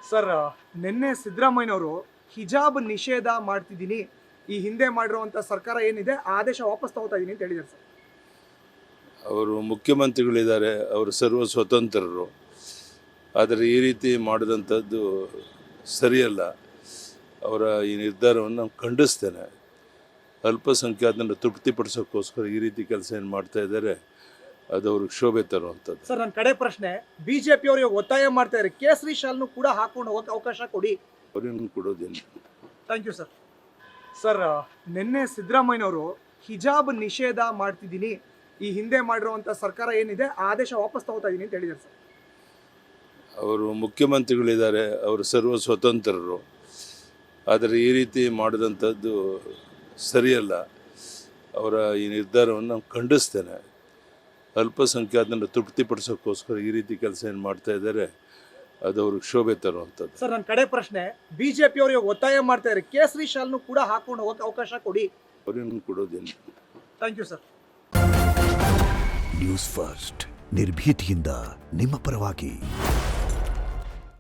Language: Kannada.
ಸರ್, ನಿನ್ನೆ ಸಿದ್ದರಾಮಯ್ಯನವರು ಹಿಜಾಬ್ ನಿಷೇಧ ಮಾಡ್ತಿದ್ದೀನಿ, ಈ ಹಿಂದೆ ಮಾಡಿರುವಂಥ ಸರ್ಕಾರ ಏನಿದೆ ಆ ಆದೇಶ ವಾಪಸ್ ತಗೋತಾ ಇದ್ದೀನಿ ಅಂತ ಹೇಳಿದ್ದಾರೆ ಸರ್. ಅವರು ಮುಖ್ಯಮಂತ್ರಿಗಳಿದ್ದಾರೆ, ಅವರು ಸರ್ವ ಸ್ವತಂತ್ರರು. ಆದರೆ ಈ ರೀತಿ ಮಾಡಿದಂಥದ್ದು ಸರಿಯಲ್ಲ. ಅವರ ಈ ನಿರ್ಧಾರವನ್ನು ನಾನು ಖಂಡಿಸ್ತೇನೆ. ಅಲ್ಪಸಂಖ್ಯಾತರನ್ನು ತೃಪ್ತಿಪಡಿಸೋಕ್ಕೋಸ್ಕರ ಈ ರೀತಿ ಕೆಲಸ ಏನು ಮಾಡ್ತಾ ಇದ್ದಾರೆ, ಅದು ಅವ್ರಿಗೆ ಶೋಭೆ ತರುವಂಥದ್ದು. ಸರ್, ನನ್ನ ಕಡೆ ಪ್ರಶ್ನೆ, ಬಿಜೆಪಿ ಅವರು ಇವಾಗ ಒತ್ತಾಯ ಮಾಡ್ತಾ ಇದ್ದಾರೆ, ಕೇಸರಿ ಶಾಲ್ನು ಕೂಡ ಹಾಕೊಂಡು ಹೋಗಕ್ಕೆ ಅವಕಾಶ ಕೊಡಿ. ಅವ್ರೇನು ಕೊಡೋದಿಲ್ಲ. Thank you sir. ಸರ್, ನಿನ್ನೆ ಸಿದ್ದರಾಮಯ್ಯನವರು ಹಿಜಾಬ್ ನಿಷೇಧ ಮಾಡ್ತಿದ್ದೀನಿ, ಈ ಹಿಂದೆ ಮಾಡಿರುವಂಥ ಸರ್ಕಾರ ಏನಿದೆ ಆ ಆದೇಶ ವಾಪಸ್ ತಗೋತಾ ಇದ್ದೀನಿ ಅಂತ ಹೇಳಿದ್ದಾರೆ ಸರ್. ಅವರು ಮುಖ್ಯಮಂತ್ರಿಗಳಿದ್ದಾರೆ, ಅವರು ಸರ್ವ ಸ್ವತಂತ್ರರು. ಆದರೆ ಈ ರೀತಿ ಮಾಡಿದಂಥದ್ದು ಸರಿಯಲ್ಲ. ಅವರ ಈ ನಿರ್ಧಾರವನ್ನು ನಾನು ಖಂಡಿಸ್ತೇನೆ. ಅಲ್ಪಸಂಖ್ಯಾತರನ್ನು ತೃಪ್ತಿಪಡಿಸೋಕ್ಕೋಸ್ಕರ ಈ ರೀತಿ ಕೆಲಸ ಏನು ಮಾಡ್ತಾ ಇದ್ದಾರೆ, ಅದು ಅವ್ರಿಗೆ ಶೋಭೆ ತರುವಂಥದ್ದು. ಸರ್, ನನ್ನ ಕಡೆ ಪ್ರಶ್ನೆ, ಬಿಜೆಪಿ ಅವರು ಇವಾಗ ಒತ್ತಾಯ ಮಾಡ್ತಾ ಇದ್ದಾರೆ, ಕೇಸರಿ ಶಾಲ್ನು ಕೂಡ ಹಾಕೊಂಡು ಹೋಗಕ್ಕೆ ಅವಕಾಶ ಕೊಡಿ. ಅವ್ರೇನು ಕೊಡೋದಿಲ್ಲ. Thank you sir. News first ನಿರ್ಭೀತಿಯಿಂದ ನಿಮ್ಮ ಪರವಾಗಿ.